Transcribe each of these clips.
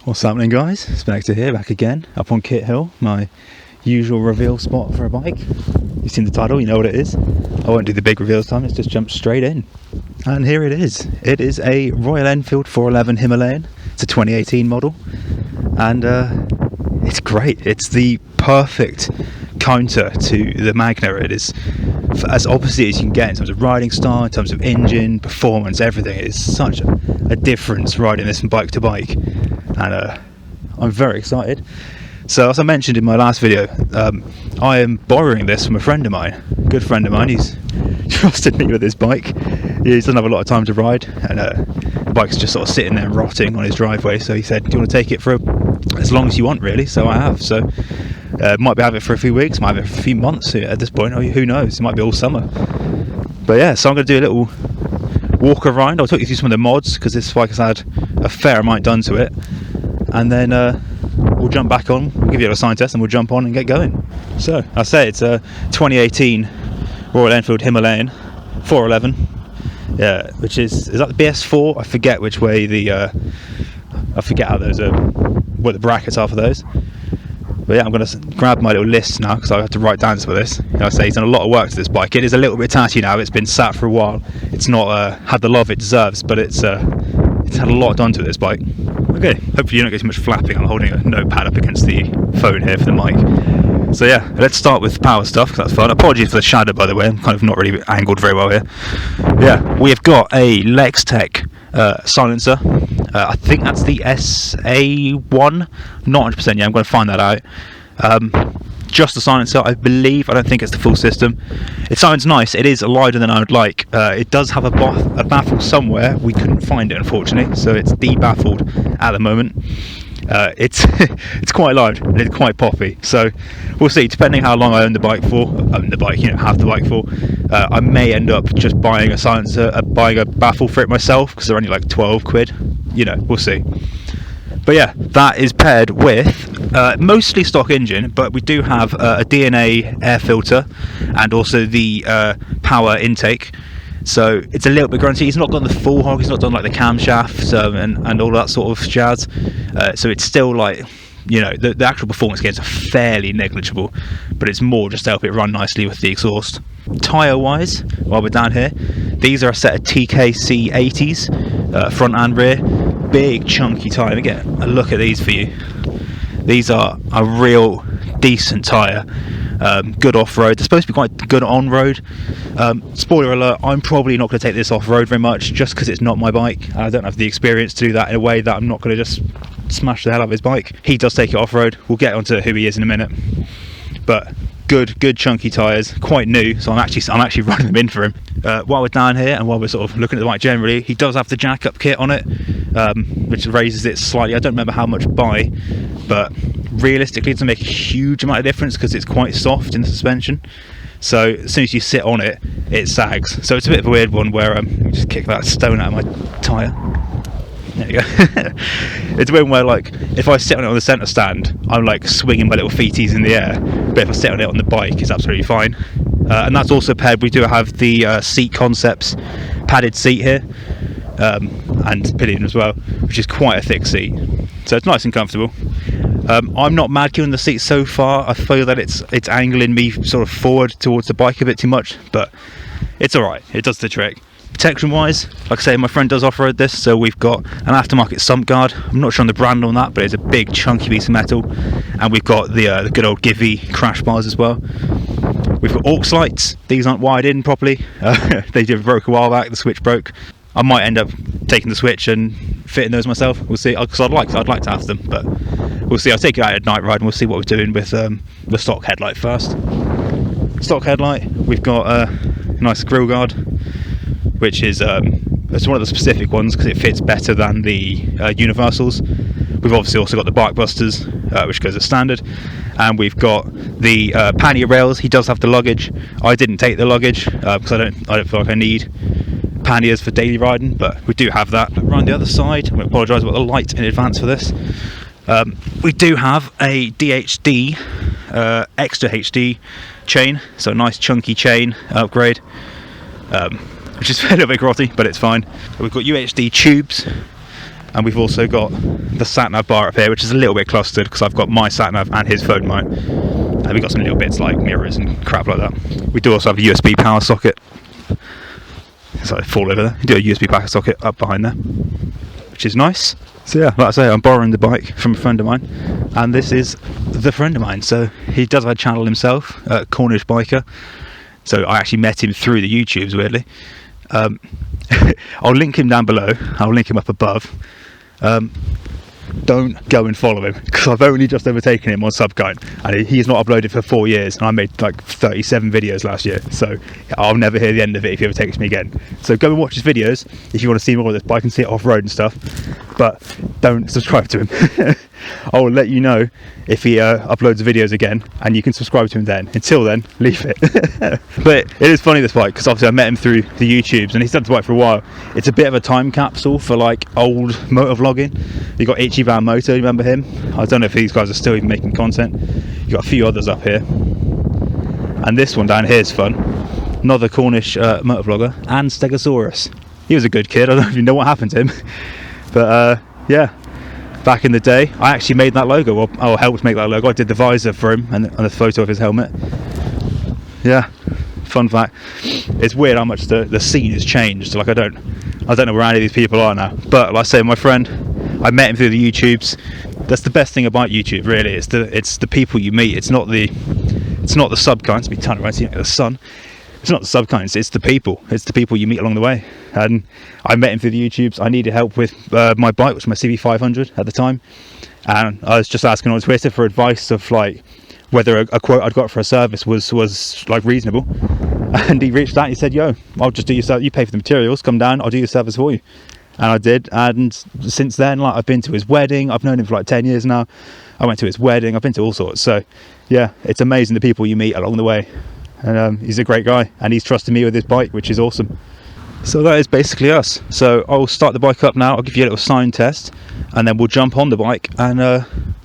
What's happening, guys? It's Vector here, back again, up on Kit Hill, my usual reveal spot for a bike. You've seen the title, you know what it is. I won't do the big reveals time, let's just jump straight in. And here it is. It is a Royal Enfield 411 Himalayan. It's a 2018 model, and it's great. It's the perfect counter to the Magna. It is as opposite as you can get in terms of riding style, in terms of engine, performance, everything. It is such a difference riding this from bike to bike, and I'm very excited. So as I mentioned in my last video, I am borrowing this from a friend of mine, a good friend of mine. He's trusted me with his bike. He doesn't have a lot of time to ride, and the bike's just sort of sitting there rotting on his driveway, so he said, do you want to take it for as long as you want, really? So I have. So might be have it for a few weeks, might have it for a few months at this point, or who knows, it might be all summer. But yeah, so I'm going to do a little walk around. I'll talk you through some of the mods, because this bike has had a fair amount done to it, and then we'll jump back on, we'll give you a Soundtest, and we'll jump on and get going. So I say it's a 2018 Royal Enfield Himalayan 411, yeah, which is that the BS4? I forget which way I forget how those what the brackets are for those. But yeah, I'm going to grab my little list now, because I have to write down some of this. You know, I say he's done a lot of work to this bike. It is a little bit tatty now, it's been sat for a while. It's not had the love it deserves, but it's had a lot done to it, this bike. Okay, hopefully you don't get too much flapping. I'm holding a notepad up against the phone here for the mic. So yeah, let's start with power stuff, because that's fun. Apologies for the shadow, by the way, I'm kind of not really angled very well here. Yeah, we've got a Lextech silencer. I think that's the SA1, not 100% yet, I'm going to find that out. Just the silencer, I believe. I don't think it's the full system. It sounds nice. It is louder than I would like. It does have a baffle somewhere. We couldn't find it, unfortunately, so it's de-baffled at the moment. It's it's quite loud and it's quite poppy. So we'll see. Depending how long I own the bike for, have the bike for, I may end up just buying a silencer, buying a baffle for it myself, because they're only like 12 quid. You know, we'll see. But yeah, that is paired with mostly stock engine, but we do have a DNA air filter and also the power intake. So it's a little bit grunty. He's not done the full hog, he's not done like the camshafts and all that sort of jazz. So it's still like, you know, the actual performance gains are fairly negligible, but it's more just to help it run nicely with the exhaust. Tyre wise, while we're down here, these are a set of TKC 80s, front and rear. Big chunky tyre. Get a look at these for you. These are a real decent tyre. Good off-road. They're supposed to be quite good on-road. Spoiler alert, I'm probably not going to take this off-road very much, just because it's not my bike. I don't have the experience to do that in a way that I'm not going to just smash the hell out of his bike. He does take it off-road. We'll get onto who he is in a minute. But good chunky tyres, quite new, so I'm actually running them in for him. While we're down here and while we're sort of looking at the bike generally, he does have the jack-up kit on it, which raises it slightly. I don't remember how much by, but realistically it doesn't make a huge amount of difference because it's quite soft in the suspension. So as soon as you sit on it, it sags. So it's a bit of a weird one where let me just kick that stone out of my tyre. There you go. It's a weird one where, like, if I sit on it on the centre stand, I'm like swinging my little feeties in the air, but if I sit on it on the bike, it's absolutely fine. And that's also paired. We do have the Seat Concepts padded seat here, and pillion as well, which is quite a thick seat, so it's nice and comfortable. I'm not mad keen on the seat so far. I feel that it's angling me sort of forward towards the bike a bit too much, but it's alright, it does the trick. Protection wise, like I say, my friend does off-road this, so we've got an aftermarket sump guard. I'm not sure on the brand on that, but it's a big chunky piece of metal, and we've got the good old Givy crash bars as well. We've got aux lights. These aren't wired in properly. They just broke a while back. The switch broke. I might end up taking the switch and fitting those myself. We'll see. Because I'd like to have them, but we'll see. I'll take it out at night ride and we'll see what we're doing with the stock headlight first. Stock headlight. We've got a nice grille guard, which is it's one of the specific ones because it fits better than the universals. We've obviously also got the bike busters, which goes as standard, and we've got the pannier rails. He does have the luggage. I didn't take the luggage because I don't feel like I need panniers for daily riding, but we do have that. Around the other side, I apologise about the light in advance for this. We do have a DHD extra HD chain, so a nice chunky chain upgrade, which is a little bit grotty, but it's fine. We've got UHD tubes, and we've also got the sat-nav bar up here, which is a little bit clustered because I've got my sat-nav and his phone mount, and we've got some little bits like mirrors and crap like that. We do also have a USB power socket. So fall over there. You do a USB power socket up behind there, which is nice. So yeah, like I say, I'm borrowing the bike from a friend of mine, and this is the friend of mine. So he does have a channel himself, Cornish Biker. So I actually met him through the YouTubes, weirdly. I'll link him down below. I'll link him up above. Don't go and follow him because I've only just overtaken him on Subkine, and he's not uploaded for 4 years, and I made like 37 videos last year, so I'll never hear the end of it if he ever takes me again. So go and watch his videos if you want to see more of this bike and see it off-road and stuff, but don't subscribe to him. I'll let you know if he uploads videos again, and you can subscribe to him then. Until then, leave it. But it is funny, this bike, because obviously I met him through the YouTubes, and he's done this bike for a while. It's a bit of a time capsule for like old motovlogging. You got Itchy Van Moto, you remember him? I don't know if these guys are still even making content. You got a few others up here, and this one down here is fun. Another Cornish motovlogger, and Stegosaurus. He was a good kid. I don't even know what happened to him, but yeah. Back in the day, I actually made that logo, or I helped make that logo. I did the visor for him and a photo of his helmet. Yeah, fun fact. It's weird how much the scene has changed. Like I don't know where any of these people are now. But like I say, my friend, I met him through the YouTubes. That's the best thing about YouTube, really. It's the people you meet. It's not the subkinds. Be turning around, seeing the sun. It's not the subkinds, it's the people. It's the people you meet along the way. And I met him through the YouTubes. I needed help with my bike, which was my CB500 at the time. And I was just asking on Twitter for advice of like whether a quote I'd got for a service was like reasonable. And he reached out and he said, yo, I'll just do your service. You pay for the materials, come down, I'll do your service for you. And I did. And since then, like, I've been to his wedding. I've known him for like 10 years now. I went to his wedding. I've been to all sorts. So yeah, it's amazing the people you meet along the way. And he's a great guy, and he's trusted me with his bike, which is awesome. So that is basically us. So I'll start the bike up now. I'll give you a little sound test, and then we'll tell you a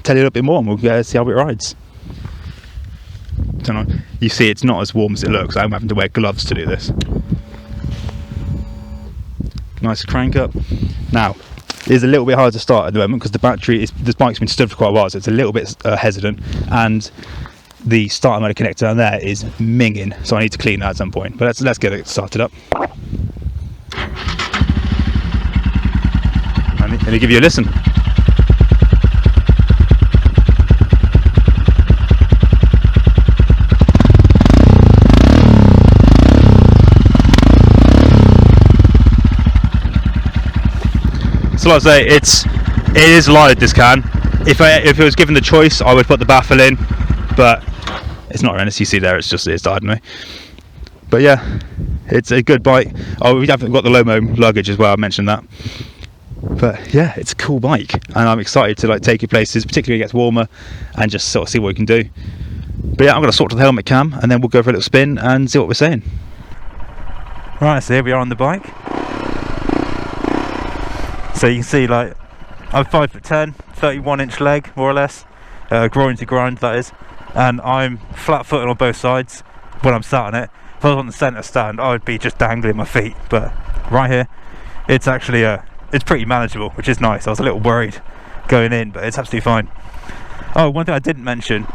little bit more, and we'll see how it rides. Don't know. You see, it's not as warm as it looks. I'm having to wear gloves to do this. Nice crank up. Now, it is a little bit hard to start at the moment because this bike's been stood for quite a while, so it's a little bit hesitant, and the starter motor connector down there is minging, so I need to clean that at some point. But let's get it started up. And let me give you a listen. So like I say, it is light, this can. If it was given the choice, I would put the baffle in, but it's not horrendous. You see there, it's died me. But yeah, it's a good bike. Oh, we haven't got the Lomo luggage as well, I mentioned that. But yeah, it's a cool bike, and I'm excited to like take it places, particularly when it gets warmer, and just sort of see what we can do. But yeah, I'm going to sort of the helmet cam, and then we'll go for a little spin and see what we're saying. Right, so here we are on the bike. So you can see, like, I'm 5'10", 31-inch leg, more or less, groin to grind, that is. And I'm flat-footed on both sides when I'm sat on it. If I was on the centre stand, I would be just dangling my feet. But right here, it's actually it's pretty manageable, which is nice. I was a little worried going in, but it's absolutely fine. Oh, one thing I didn't mention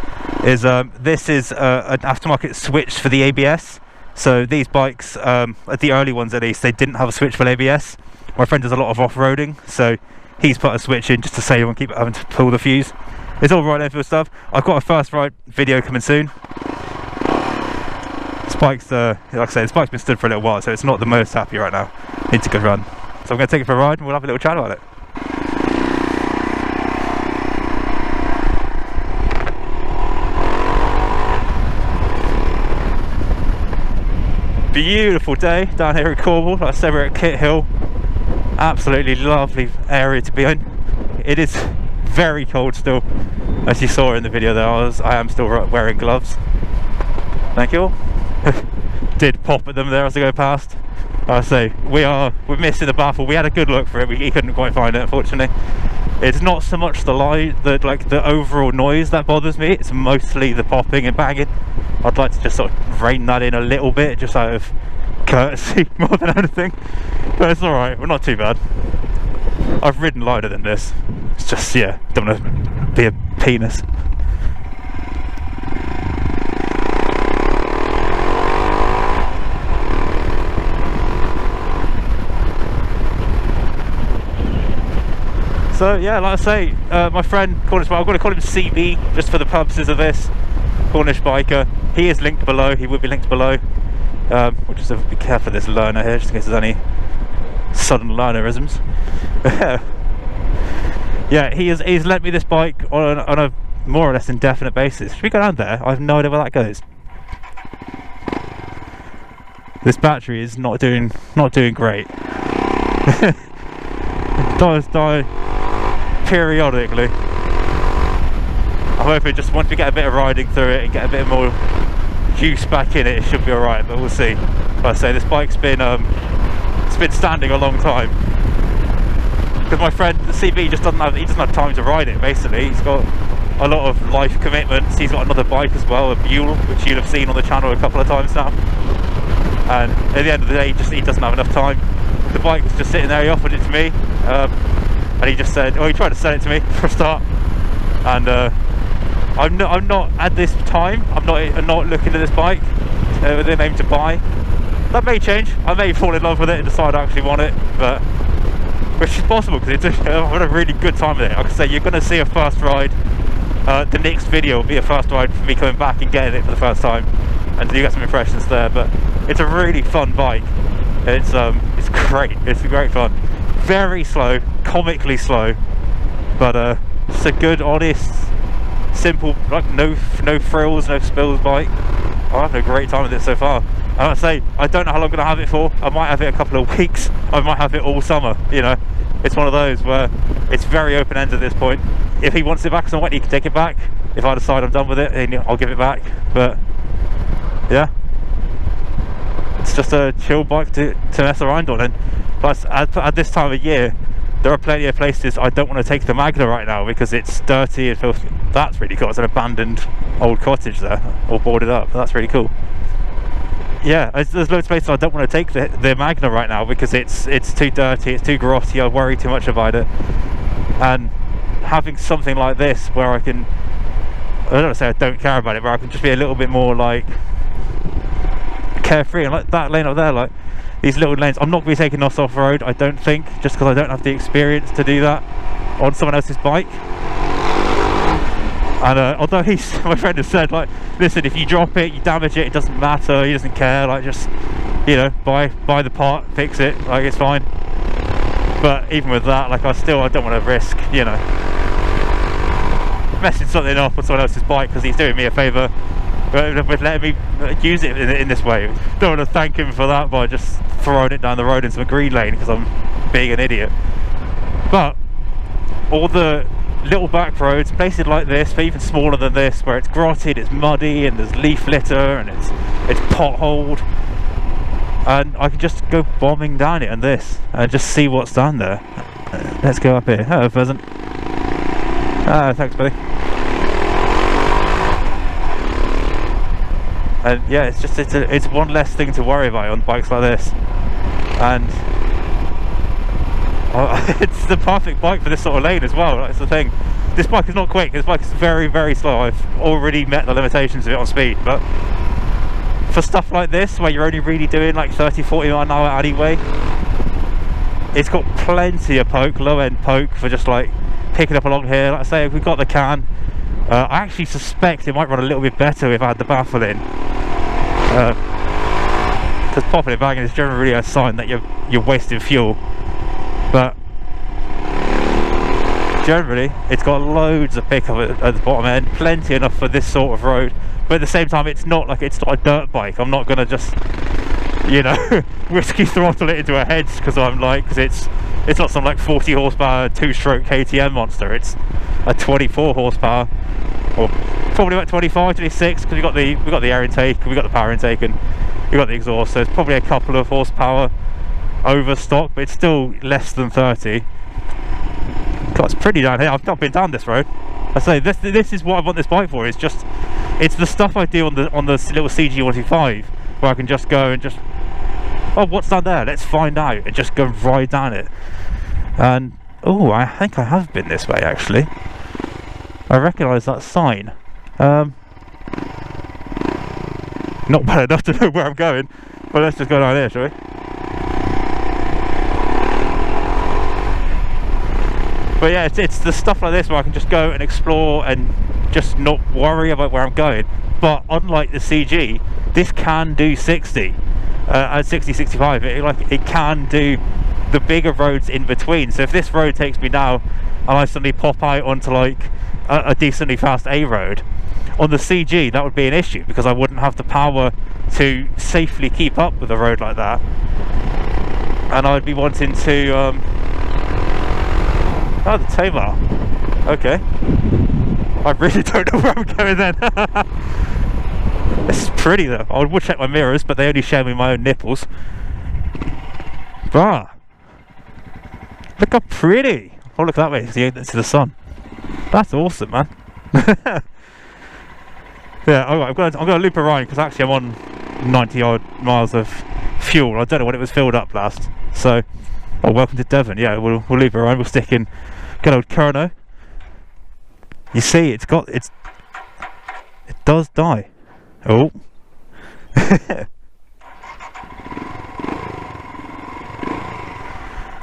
is this is an aftermarket switch for the ABS. So these bikes, the early ones at least, they didn't have a switch for ABS. My friend does a lot of off-roading, so he's put a switch in just to save and keep having to pull the fuse. It's all right there for stuff. I've got a first ride video coming soon. Spike's, like I say, the bike's been stood for a little while, so it's not the most happy right now. Needs a good run. So I'm going to take it for a ride and we'll have a little chat about it. Beautiful day down here at Cornwall. Like I said, we're at Kit Hill. Absolutely lovely area to be in. It is very cold still, as you saw in the video there. I am still wearing gloves. Thank you all. Did pop at them there as I go past. I say we're missing the baffle. We had a good look for it. He couldn't quite find it, unfortunately. It's not so much the overall noise that bothers me. It's mostly the popping and banging. I'd like to just sort of rein that in a little bit, just out of courtesy more than anything. But it's all right. We're not too bad. I've ridden lighter than this. It's just, yeah, don't want to be a penis. So yeah, like I say, my friend Cornish, I'm going to call him CB just for the purposes of this. Cornish biker. He is linked below. He will be linked below. We'll just have to be careful of this learner here, just in case there's any sudden learnerisms. Yeah, he's lent me this bike on a more or less indefinite basis. Should we go down there? I have no idea where that goes. This battery is not doing great. It does die periodically. I'm hoping just once we get a bit of riding through it and get a bit more juice back in it, it should be alright, but we'll see. Like I say, this bike's been it's been standing a long time because my friend the CB just doesn't have time to ride it. Basically, he's got a lot of life commitments. He's got another bike as well, a Buell, which you'll have seen on the channel a couple of times now, and at the end of the day he doesn't have enough time. The bike was just sitting there. He offered it to me, and he just said, he tried to sell it to me for a start, and I'm not at this time. I'm not looking at this bike with an aim to buy. That may change. I may fall in love with it and decide I actually want it, but which is possible because I've had a really good time with it. Like I say, you're going to see a first ride. The next video will be a first ride for me coming back and getting it for the first time, and you get some impressions there. But it's a really fun bike. It's great. It's great fun. Very slow, comically slow, but it's a good, honest, simple, like no frills, no spills bike. I've had a great time with it so far. And I say, I don't know how long I'm going to have it for. I might have it a couple of weeks. I might have it all summer, you know. It's one of those where it's very open-ended at this point. If he wants it back somewhere, he can take it back. If I decide I'm done with it, then I'll give it back. But yeah, it's just a chill bike to mess around on. And plus, at this time of year, there are plenty of places I don't want to take the Magna right now because it's dirty and filthy. That's really cool. It's an abandoned old cottage there, all boarded up. That's really cool. Yeah, there's loads of places I don't want to take the Magna right now because it's too dirty, it's too grotty, I worry too much about it. And having something like this where I can, I don't want to say I don't care about it, where I can just be a little bit more like carefree, and like that lane up there, like these little lanes, I'm not going to be taking us off road, I don't think, just because I don't have the experience to do that on someone else's bike. And although my friend has said, like, listen, if you drop it, you damage it, it doesn't matter, he doesn't care, like, just, you know, buy the part, fix it, like, it's fine. But even with that, like, I don't want to risk, you know, messing something up on someone else's bike because he's doing me a favour with letting me use it in this way. Don't want to thank him for that by just throwing it down the road into a green lane because I'm being an idiot. But all the little back roads, places like this, but even smaller than this, where it's grotted, it's muddy, and there's leaf litter, and it's potholed, and I can just go bombing down it and this, and just see what's down there. Let's go up here. Hello, pheasant. Thanks, buddy. And yeah, it's just it's one less thing to worry about on bikes like this, and it's the perfect bike for this sort of lane as well. That's the thing. This bike is not quick. This bike is very, very slow. I've already met the limitations of it on speed, but for stuff like this where you're only really doing like 30-40 mile an hour anyway, it's got plenty of poke, low end poke for just like picking up along here. Like I say, we've got the can. I actually suspect it might run a little bit better if I had the baffle in, because popping it back in is generally a sign that you're wasting fuel. But generally it's got loads of pickup at the bottom end, plenty enough for this sort of road, but at the same time it's not a dirt bike. I'm not gonna just, you know, risky throttle it into a hedge because it's not some like 40 horsepower 2-stroke KTM monster. It's a 24 horsepower, or probably about 25, 26, because we've got the air intake, we've got the power intake, and we've got the exhaust, so it's probably a couple of horsepower over stock, but it's still less than 30. God, it's pretty down here. I've not been down this road. I say this is what I want this bike for. It's the stuff I do on the little CG125, where I can just go and just, oh, what's down there? Let's find out, and just go ride down it. And Oh, I think I have been this way actually. I recognise that sign. Not bad enough to know where I'm going, but let's just go down here, shall we? But yeah, it's the stuff like this where I can just go and explore and just not worry about where I'm going. But unlike the CG, this can do 60 at 60, 65. It can do the bigger roads in between. So if this road takes me now and I suddenly pop out onto like a decently fast A road, on the CG that would be an issue because I wouldn't have the power to safely keep up with a road like that, and I'd be wanting to oh, the tow bar. Okay, I really don't know where I'm going then. This is pretty though. I would check my mirrors, but they only show me my own nipples. Bah, look how pretty. Oh, look that way to the sun. That's awesome, man. Yeah, alright, I'm going to loop around because actually I'm on 90 odd miles of fuel. I don't know when it was filled up last. So, oh, welcome to Devon. Yeah, we'll loop around. We'll stick in good old Kerno. You see, it does die. Oh. I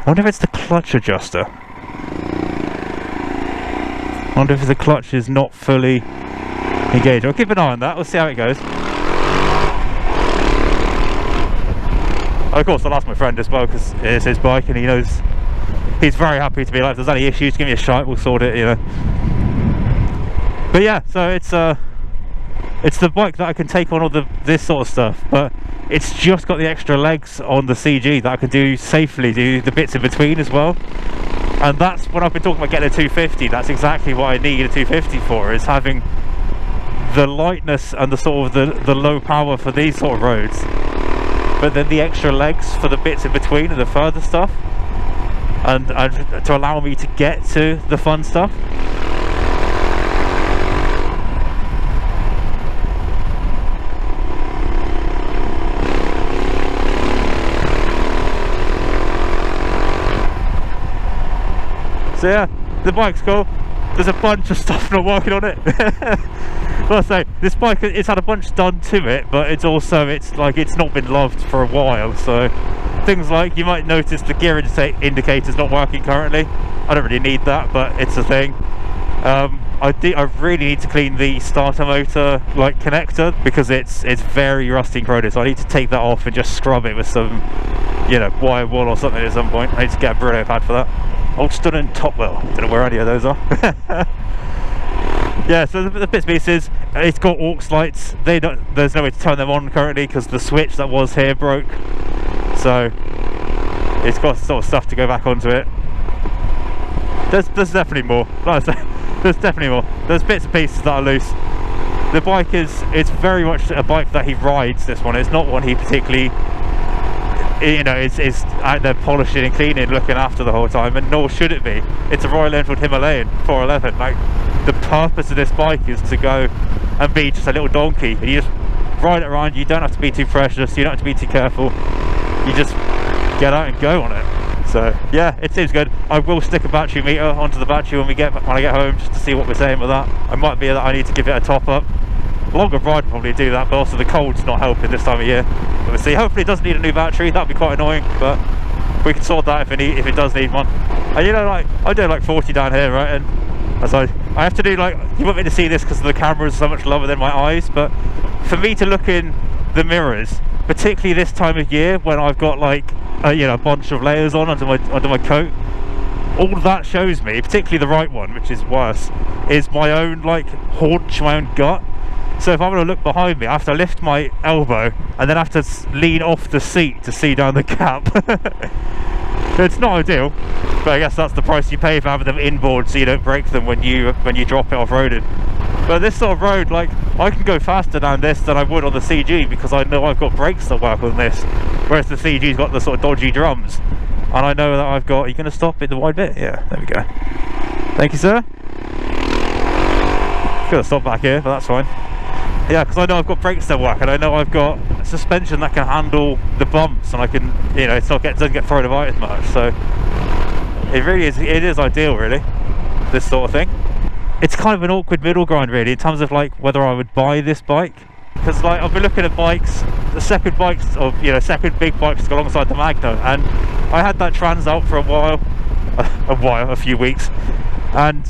wonder if it's the clutch adjuster. I wonder if the clutch is not fully engaged. I'll keep an eye on that. We'll see how it goes. Of course, I'll ask my friend as well because it's his bike and he knows. He's very happy to be like, if there's any issues, give me a shout, we'll sort it, you know. But yeah, so it's the bike that I can take on all this sort of stuff, but it's just got the extra legs on the CG that I can do safely, do the bits in between as well. And that's when I've been talking about getting a 250. That's exactly what I need a 250 for, is having the lightness and the sort of the low power for these sort of roads, but then the extra legs for the bits in between and the further stuff, and to allow me to get to the fun stuff. So yeah, the bike's cool. There's a bunch of stuff not working on it. Well, I say this bike, it's had a bunch done to it, but it's also it's not been loved for a while. So things like, you might notice the gear indicator's not working currently. I don't really need that, but it's a thing. I really need to clean the starter motor connector because it's very rusty and corroded. So I need to take that off and just scrub it with some, you know, wire wool or something at some point. I need to get a Brillo pad for that. Old Student Topwell. Don't know where any of those are. Yeah, so the bits and pieces, it's got aux lights. There's no way to turn them on currently because the switch that was here broke. So it's got sort of stuff to go back onto it. There's definitely more. Like I say, there's definitely more. There's bits and pieces that are loose. The bike it's very much a bike that he rides, this one. It's not one he particularly, you know, it's out there polishing and cleaning, looking after the whole time, and nor should it be. It's a Royal Enfield Himalayan 411. Like, the purpose of this bike is to go and be just a little donkey, and you just ride it around. You don't have to be too precious, you don't have to be too careful, you just get out and go on it. So yeah, it seems good. I will stick a battery meter onto the battery when I get home, just to see what we're saying with that. I might be that I need to give it a top up. Longer ride probably do that, but also the cold's not helping this time of year. We'll see. Hopefully it doesn't need a new battery. That'd be quite annoying, but we can sort that if it does need one. And you know, like, I do like 40 down here, right? And as I have to do, like, you want me to see this because the camera is so much lower than my eyes, but for me to look in the mirrors, particularly this time of year when I've got like you know, a bunch of layers on under my coat, all that shows me, particularly the right one, which is worse, is my own like haunch, my own gut. So if I'm going to look behind me, I have to lift my elbow and then have to lean off the seat to see down the cab. It's not ideal, but I guess that's the price you pay for having them inboard, so you don't break them when you drop it off-roaded. But this sort of road, like, I can go faster down this than I would on the CG because I know I've got brakes that work on this, whereas the CG's got the sort of dodgy drums, and I know that I've got. Are you going to stop at the wide bit? Yeah, there we go. Thank you, sir. Gonna stop back here, but that's fine. Yeah, because I know I've got brakes that work, and I know I've got suspension that can handle the bumps, and I can, you know, doesn't get thrown about as much. So It really is, it is ideal really, this sort of thing. It's kind of an awkward middle ground really in terms of like whether I would buy this bike, because like I've been looking at bikes, the second bikes, or you know, second big bikes to go alongside the Magna, and I had that Trans out for a few weeks, and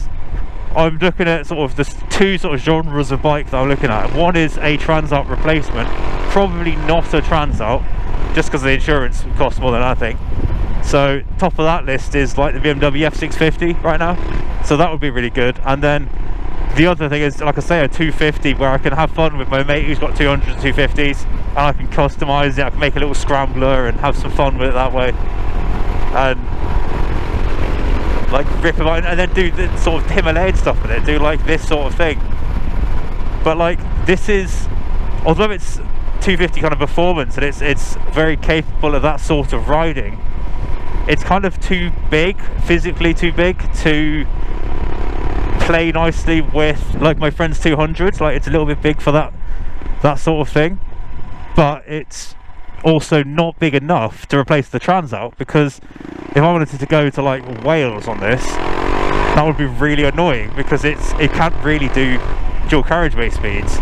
I'm looking at sort of the two sort of genres of bike that I'm looking at. One is a Transalt replacement, probably not a Transalt, just because the insurance costs more than I think. So top of that list is like the BMW F650 right now, so that would be really good. And then the other thing is, like I say, a 250 where I can have fun with my mate who's got 200s and 250s, and I can customise it, I can make a little scrambler and have some fun with it that way, and like rip it out and then do the sort of Himalayan stuff with it, do like this sort of thing. But like this is, although it's 250 kind of performance and it's very capable of that sort of riding, it's kind of too big, physically too big to play nicely with like my friend's 200s. Like it's a little bit big for that sort of thing, but it's also not big enough to replace the Transalt, because if I wanted to go to like Wales on this, that would be really annoying, because it can't really do dual carriageway speeds.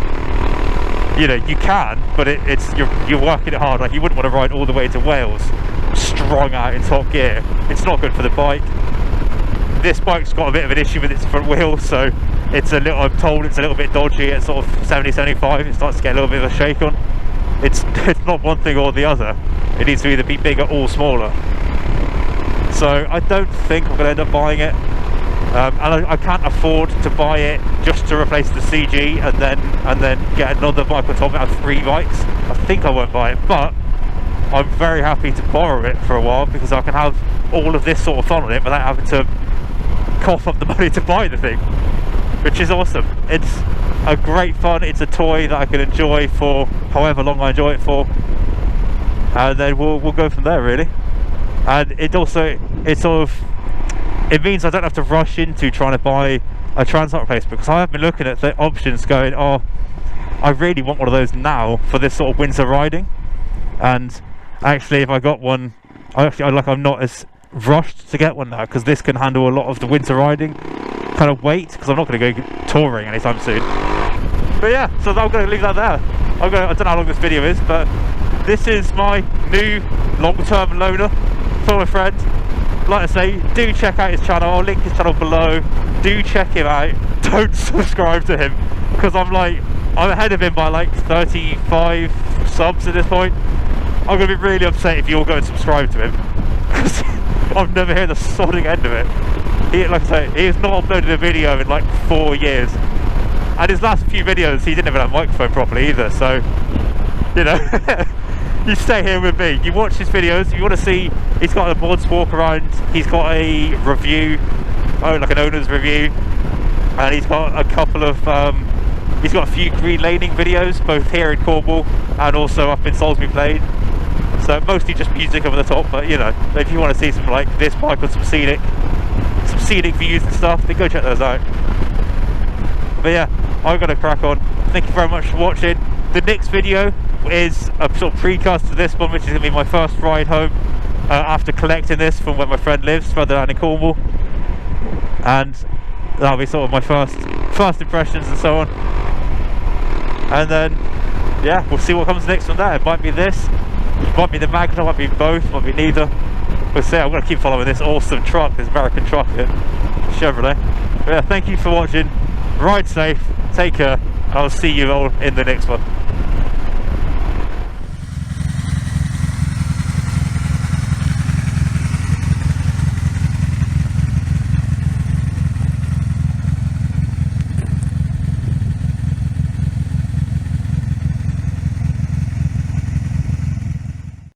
You know, you can, but you're working it hard. Like you wouldn't want to ride all the way to Wales strung out in top gear. It's not good for the bike. This bike's got a bit of an issue with its front wheel, so it's a little, I'm told it's a little bit dodgy at sort of 70-75. It starts to get a little bit of a shake on. It's not one thing or the other. It needs to either be bigger or smaller. So I don't think I'm going to end up buying it, and I can't afford to buy it just to replace the CG and then get another bike on top of it. I have 3 bikes. I think I won't buy it, but I'm very happy to borrow it for a while, because I can have all of this sort of fun on it without having to cough up the money to buy the thing, which is awesome. It's a great fun. It's a toy that I can enjoy for however long I enjoy it for, and then we'll go from there really. And it means I don't have to rush into trying to buy a Transalt replacement, because I have been looking at the options going, oh, I really want one of those now for this sort of winter riding. And actually if I got one, I'm not as rushed to get one now, because this can handle a lot of the winter riding kind of weight, because I'm not going to go touring anytime soon. But yeah, so I'm going to leave that there. I don't know how long this video is, but this is my new long-term loaner for my friend. Like I say, do check out his channel. I'll link his channel below. Do check him out. Don't subscribe to him, because I'm ahead of him by like 35 subs at this point. I'm going to be really upset if you all go and subscribe to him, because I've never heard the sodding end of it. Like I say, he has not uploaded a video in like 4 years, and his last few videos he didn't even have a microphone properly either. So, you know, you stay here with me, you watch his videos. If you want to see, he's got a mods walk around, he's got a review, like an owner's review, and he's got a couple of he's got a few green laning videos, both here in Cornwall and also up in Salisbury Plain. So mostly just music over the top, but you know, if you want to see some like this bike with some scenic views and stuff, then go check those out. But yeah, I'm gonna crack on. Thank you very much for watching. The next video is a sort of precast to this one, which is gonna be my first ride home after collecting this from where my friend lives, further down in Cornwall, and that'll be sort of my first impressions and so on. And then yeah, we'll see what comes next from there. It might be this, it might be the Magna, might be both, might be neither. We'll see. I'm going to keep following this awesome truck, this American truck here, Chevrolet. But yeah, thank you for watching. Ride safe, take care, and I'll see you all in the next one.